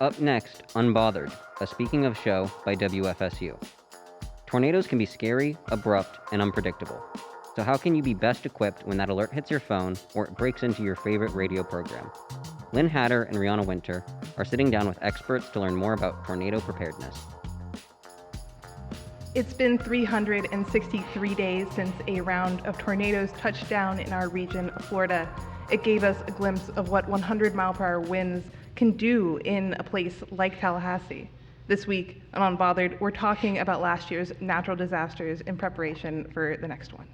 Up next, Unbothered, a Speaking of show by WFSU. Tornadoes can be scary, abrupt, and unpredictable. So how can you be best equipped when that alert hits your phone or it breaks into your favorite radio program? Lynn and Rheannah Wynter are sitting down with experts to learn more about tornado preparedness. It's been 363 days since a round of tornadoes touched down in our region of Florida. It gave us a glimpse of what 100-mile-per-hour winds can do in a place like Tallahassee. This week on Unbothered, we're talking about last year's natural disasters in preparation for the next one.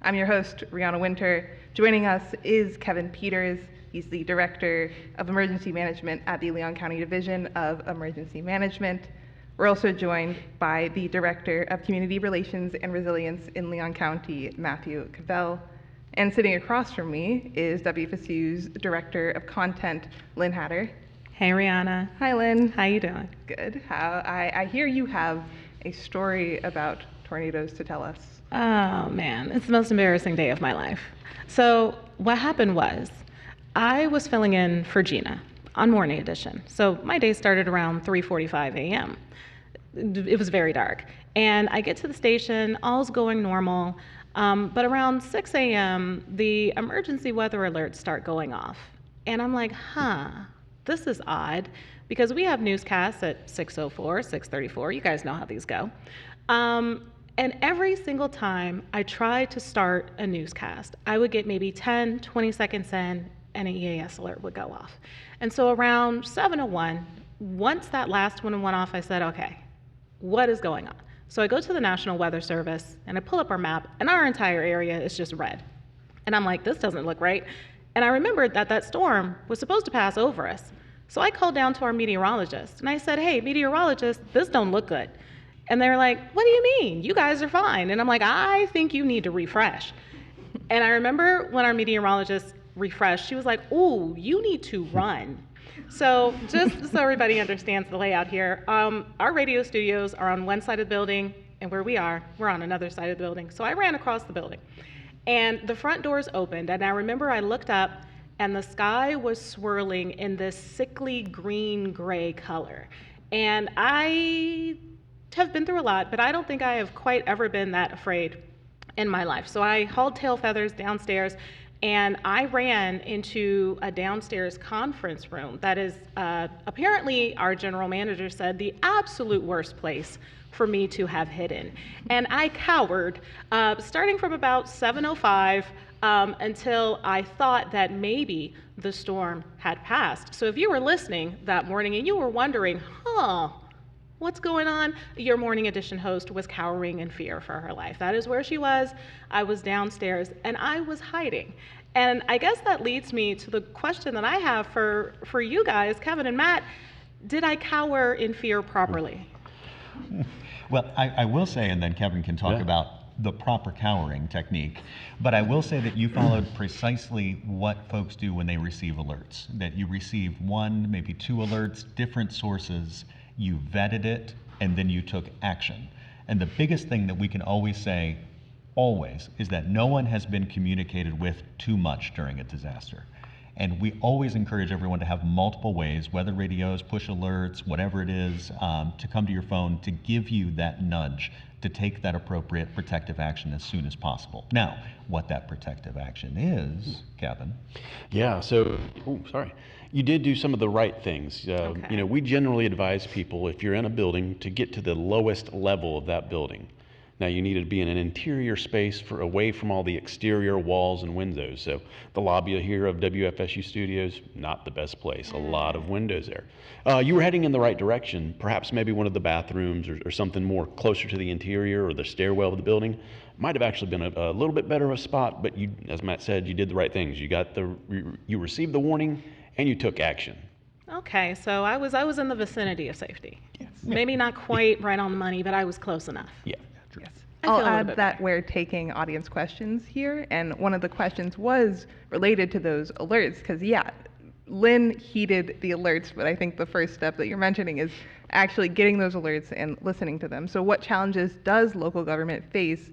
I'm your host, Rheannah Wynter. Joining us is Kevin Peters. He's the Director of Emergency Management at the Leon County Division of Emergency Management. We're also joined by the Director of Community Relations and Resilience in Leon County, Matthew Cavell. And sitting across from me is WFSU's Director of Content, Lynn. Hey, Rheannah. Hi, Lynn. How you doing? Good. I hear you have a story about tornadoes to tell us. Oh, man. It's the most embarrassing day of my life. So what happened was I was filling in for Gina on Morning Edition. So my day started around 3:45 a.m. It was very dark. And I get to the station, all's going normal. But around 6 a.m., the emergency weather alerts start going off. And I'm like, this is odd, because we have newscasts at 6:04, 6:34. You guys know how these go. And every single time I tried to start a newscast, I would get maybe 10, 20 seconds in, and an EAS alert would go off. And so around 7:01, once that last one went off, I said, okay, what is going on? So I go to the National Weather Service and I pull up our map, and our entire area is just red. And I'm like, this doesn't look right. And I remembered that that storm was supposed to pass over us. So I called down to our meteorologist and I said, hey, meteorologist, this don't look good. And they're like, what do you mean? You guys are fine. And I'm like, I think you need to refresh. And I remember when our meteorologist refreshed, she was like, ooh, you need to run. So just so everybody understands the layout here, our radio studios are on one side of the building, and where we are, we're on another side of the building. So I ran across the building, and the front doors opened, and I remember I looked up, and the sky was swirling in this sickly green-gray color. And I have been through a lot, but I don't think I have quite ever been that afraid in my life. So I hauled tail feathers downstairs, and I ran into a downstairs conference room that is apparently, our general manager said, the absolute worst place for me to have hidden. And I cowered, starting from about 7:05 until I thought that maybe the storm had passed. So if you were listening that morning and you were wondering, what's going on? Your Morning Edition host was cowering in fear for her life. That is where she was. I was downstairs, and I was hiding. And I guess that leads me to the question that I have for you guys, Kevin and Matt. Did I cower in fear properly? Well, I will say, and then Kevin can talk about the proper cowering technique, but I will say that you followed precisely what folks do when they receive alerts, that you receive one, maybe two alerts, different sources, you vetted it, and then you took action. And the biggest thing that we can always say, always, is that no one has been communicated with too much during a disaster. And we always encourage everyone to have multiple ways, weather radios, push alerts, whatever it is, to come to your phone to give you that nudge to take that appropriate protective action as soon as possible. Now, what that protective action is, Kevin? Yeah, so, you did do some of the right things. Okay. You know, we generally advise people, if you're in a building, to get to the lowest level of that building. Now, you need to be in an interior space away from all the exterior walls and windows. So the lobby here of WFSU Studios, not the best place. A lot of windows there. You were heading in the right direction. Perhaps maybe one of the bathrooms or something more closer to the interior or the stairwell of the building might have actually been a little bit better of a spot, but you, as Matt said, you did the right things. You received the warning and you took action. Okay, so I was in the vicinity of safety. Yes. Maybe not quite right on the money, but I was close enough. Yeah. Yes. I feel I'll a little add bit that better. we're taking audience questions here, and one of the questions was related to those alerts, because Lynn heeded the alerts, but I think the first step that you're mentioning is actually getting those alerts and listening to them. So what challenges does local government face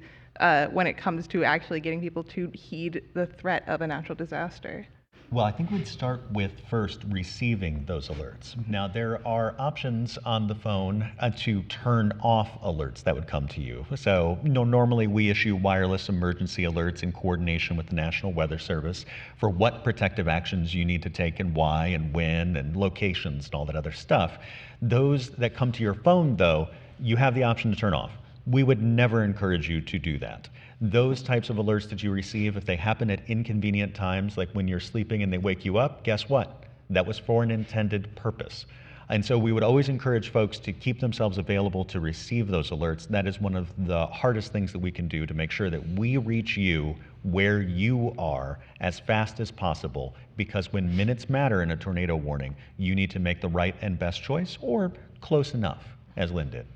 when it comes to actually getting people to heed the threat of a natural disaster? Well, I think we'd start with first receiving those alerts. Now, there are options on the phone to turn off alerts that would come to you. So, normally we issue wireless emergency alerts in coordination with the National Weather Service for what protective actions you need to take and why and when and locations and all that other stuff. Those that come to your phone, though, you have the option to turn off. We would never encourage you to do that. Those types of alerts that you receive, if they happen at inconvenient times, like when you're sleeping and they wake you up, guess what? That was for an intended purpose. And so we would always encourage folks to keep themselves available to receive those alerts. That is one of the hardest things that we can do to make sure that we reach you where you are as fast as possible, because when minutes matter in a tornado warning, you need to make the right and best choice, or close enough, as Lynn did.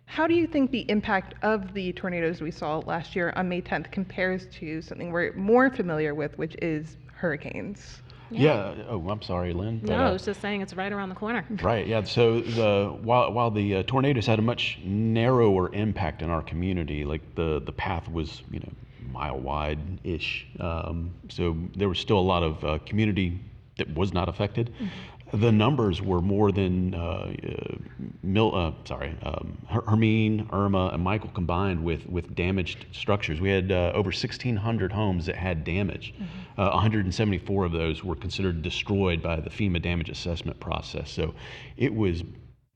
How do you think the impact of the tornadoes we saw last year on May 10th compares to something we're more familiar with, which is hurricanes? Yeah. Oh, I'm sorry, Lynn. But, No, I was just saying it's right around the corner. right. Yeah. So while the tornadoes had a much narrower impact in our community, like the path was mile wide ish. So there was still a lot of community that was not affected. The numbers were more than Hermine, Irma, and Michael combined with damaged structures. We had over 1,600 homes that had damage. 174 of those were considered destroyed by the FEMA damage assessment process. So it was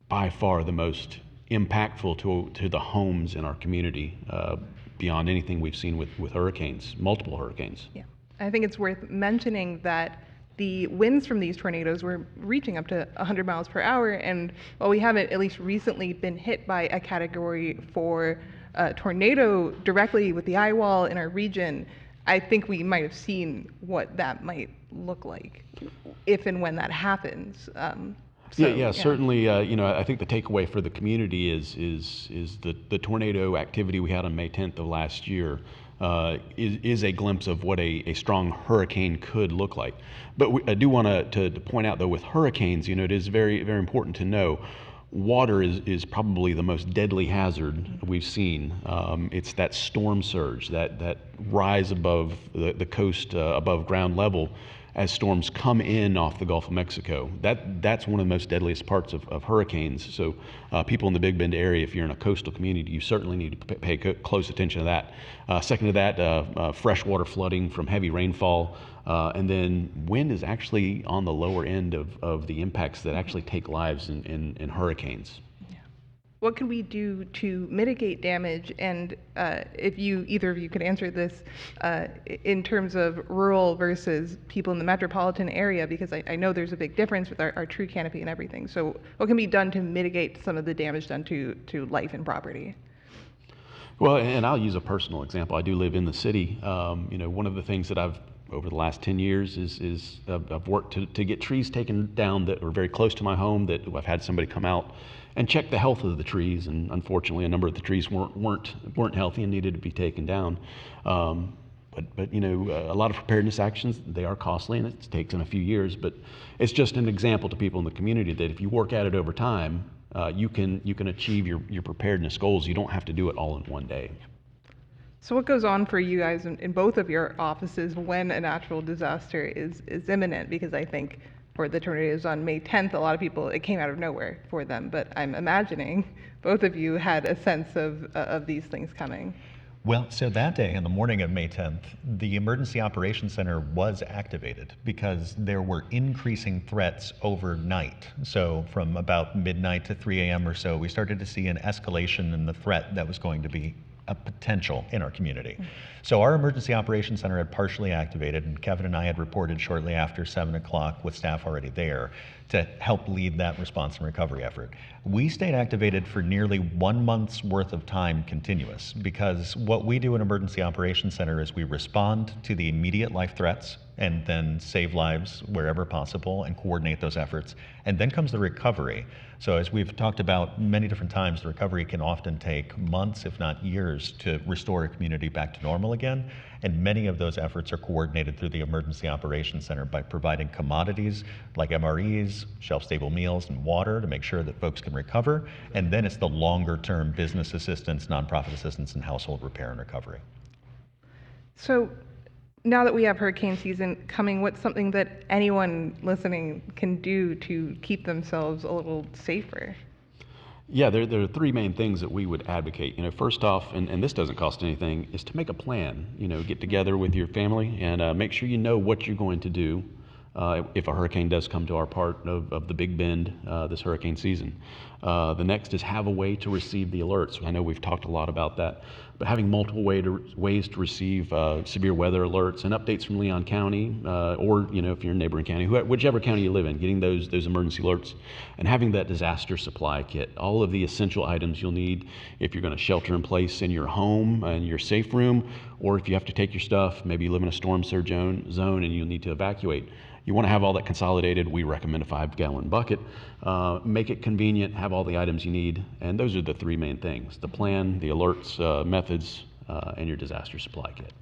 by far the most impactful to the homes in our community beyond anything we've seen with hurricanes, multiple hurricanes. Yeah, I think it's worth mentioning that the winds from these tornadoes were reaching up to 100 miles per hour, and while we haven't, at least recently, been hit by a Category 4 tornado directly with the eye wall in our region, I think we might have seen what that might look like if and when that happens. Certainly. I think the takeaway for the community is the tornado activity we had on May 10th of last year is a glimpse of what a strong hurricane could look like. But I do want to point out, though, with hurricanes, it is very, very important to know water is probably the most deadly hazard we've seen. It's that storm surge, that rise above the coast, above ground level, as storms come in off the Gulf of Mexico. That's one of the most deadliest parts of hurricanes. So people in the Big Bend area, if you're in a coastal community, you certainly need to pay close attention to that. Second to that, freshwater flooding from heavy rainfall. And then wind is actually on the lower end of the impacts that actually take lives in hurricanes. What can we do to mitigate damage? And if either of you could answer this in terms of rural versus people in the metropolitan area, because I know there's a big difference with our tree canopy and everything. So what can be done to mitigate some of the damage done to life and property? Well, and I'll use a personal example. I do live in the city. One of the things that I've over the last 10 years is I've worked to get trees taken down that are very close to my home, that I've had somebody come out and check the health of the trees, and unfortunately a number of the trees weren't healthy and needed to be taken down. But a lot of preparedness actions, they are costly, and it takes a few years, but it's just an example to people in the community that if you work at it over time, you can achieve your preparedness goals. You don't have to do it all in one day. So what goes on for you guys in both of your offices when a natural disaster is imminent? Because I think for the tornadoes on May 10th, a lot of people, it came out of nowhere for them, but I'm imagining both of you had a sense of these things coming. Well, so that day, in the morning of May 10th, the Emergency Operations Center was activated because there were increasing threats overnight. So from about midnight to 3 a.m. or so, we started to see an escalation in the threat that was going to be a potential in our community. So our Emergency Operations Center had partially activated, and Kevin and I had reported shortly after 7 o'clock with staff already there to help lead that response and recovery effort. We stayed activated for nearly 1 month's worth of time continuous, because what we do in Emergency Operations Center is we respond to the immediate life threats and then save lives wherever possible and coordinate those efforts. And then comes the recovery. So as we've talked about many different times, the recovery can often take months, if not years, to restore a community back to normal again. And many of those efforts are coordinated through the Emergency Operations Center by providing commodities like MREs, shelf-stable meals, and water to make sure that folks can recover. And then it's the longer-term business assistance, nonprofit assistance, and household repair and recovery. So now that we have hurricane season coming, what's something that anyone listening can do to keep themselves a little safer? Yeah, there are three main things that we would advocate. First off, and this doesn't cost anything, is to make a plan. Get together with your family and make sure you know what you're going to do if a hurricane does come to our part of the Big Bend this hurricane season. The next is have a way to receive the alerts. I know we've talked a lot about that, but having multiple ways to receive severe weather alerts and updates from Leon County, or if you're in a neighboring county, whichever county you live in, getting those emergency alerts, and having that disaster supply kit, all of the essential items you'll need if you're going to shelter in place in your home and your safe room, or if you have to take your stuff, maybe you live in a storm surge zone and you'll need to evacuate. You want to have all that consolidated. We recommend a 5-gallon bucket. Make it convenient, have all the items you need, and those are the three main things: the plan, the alerts, methods, and your disaster supply kit.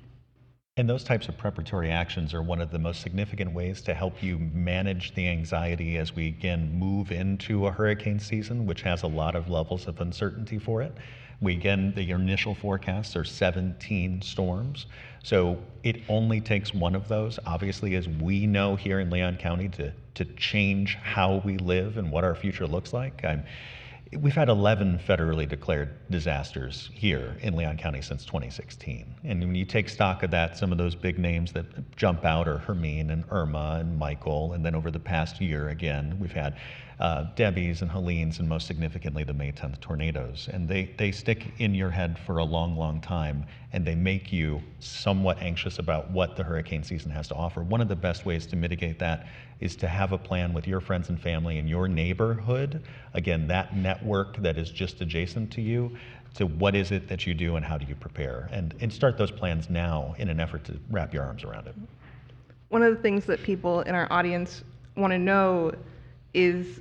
And those types of preparatory actions are one of the most significant ways to help you manage the anxiety as we again move into a hurricane season, which has a lot of levels of uncertainty for it. The initial forecasts are 17 storms. So it only takes one of those, obviously, as we know here in Leon County, to change how we live and what our future looks like. We've had 11 federally declared disasters here in Leon County since 2016. And when you take stock of that, some of those big names that jump out are Hermine and Irma and Michael. And then over the past year, again, we've had Debbie's and Helene's, and most significantly, the May 10th tornadoes. And they stick in your head for a long, long time, and they make you somewhat anxious about what the hurricane season has to offer. One of the best ways to mitigate that is to have a plan with your friends and family in your neighborhood. Again, that network that is just adjacent to you, to what is it that you do and how do you prepare, and start those plans now in an effort to wrap your arms around it. One of the things that people in our audience want to know is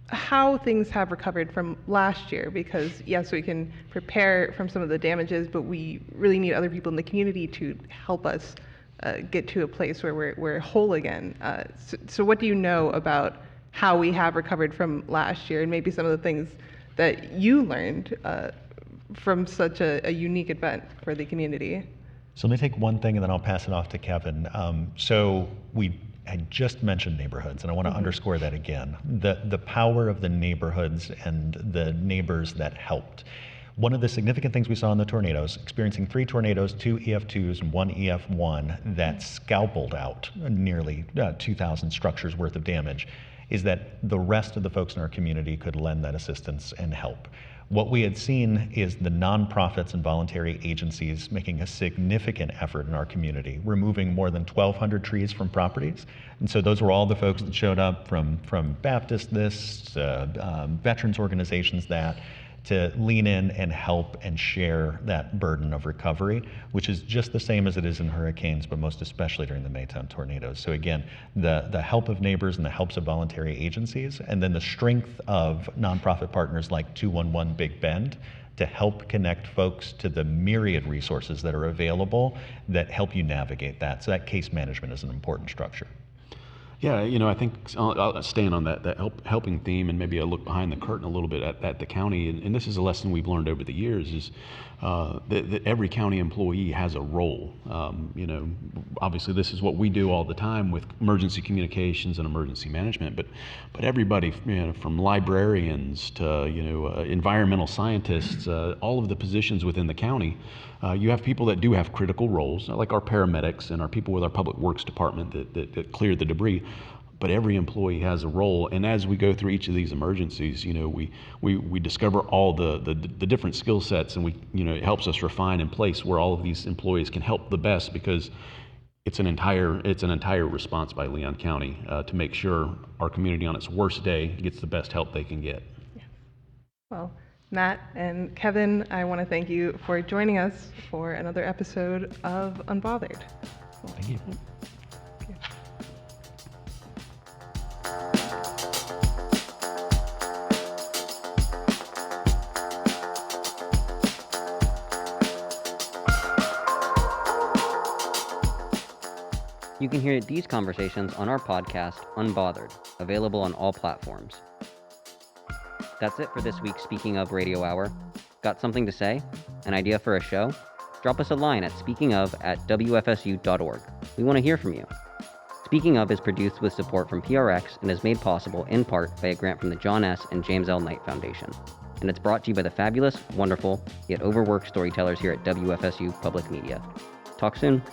how things have recovered from last year, because yes, we can prepare from some of the damages, but we really need other people in the community to help us get to a place where we're whole again. So what do you know about how we have recovered from last year, and maybe some of the things that you learned from such a unique event for the community? So let me take one thing and then I'll pass it off to Kevin. I just mentioned neighborhoods, and I want to underscore that again. The power of the neighborhoods and the neighbors that helped. One of the significant things we saw in the tornadoes, experiencing 3 tornadoes, 2 EF2s and 1 EF1 that scalpeled out nearly 2,000 structures worth of damage, is that the rest of the folks in our community could lend that assistance and help. What we had seen is the nonprofits and voluntary agencies making a significant effort in our community, removing more than 1,200 trees from properties. And so those were all the folks that showed up from Baptist this, veterans organizations that, to lean in and help and share that burden of recovery, which is just the same as it is in hurricanes, but most especially during the May 10 tornadoes. So again, the help of neighbors and the helps of voluntary agencies, and then the strength of nonprofit partners like 211 Big Bend to help connect folks to the myriad resources that are available that help you navigate that. So that case management is an important structure. Yeah, I think I'll staying on that helping theme, and maybe a look behind the curtain a little bit at the county. And this is a lesson we've learned over the years: is that every county employee has a role. Obviously, this is what we do all the time with emergency communications and emergency management. But everybody, from librarians to environmental scientists, all of the positions within the county. You have people that do have critical roles, like our paramedics and our people with our public works department that clear the debris. But every employee has a role, and as we go through each of these emergencies, we discover all the different skill sets, and it helps us refine and place where all of these employees can help the best, because it's an entire response by Leon County to make sure our community on its worst day gets the best help they can get. Yeah. Well, Matt and Kevin, I want to thank you for joining us for another episode of Unbothered. Thank you. You can hear these conversations on our podcast, Unbothered, available on all platforms. That's it for this week's Speaking Of Radio Hour. Got something to say? An idea for a show? Drop us a line at speakingof@wfsu.org. We want to hear from you. Speaking Of is produced with support from PRX and is made possible in part by a grant from the John S. and James L. Knight Foundation. And it's brought to you by the fabulous, wonderful, yet overworked storytellers here at WFSU Public Media. Talk soon.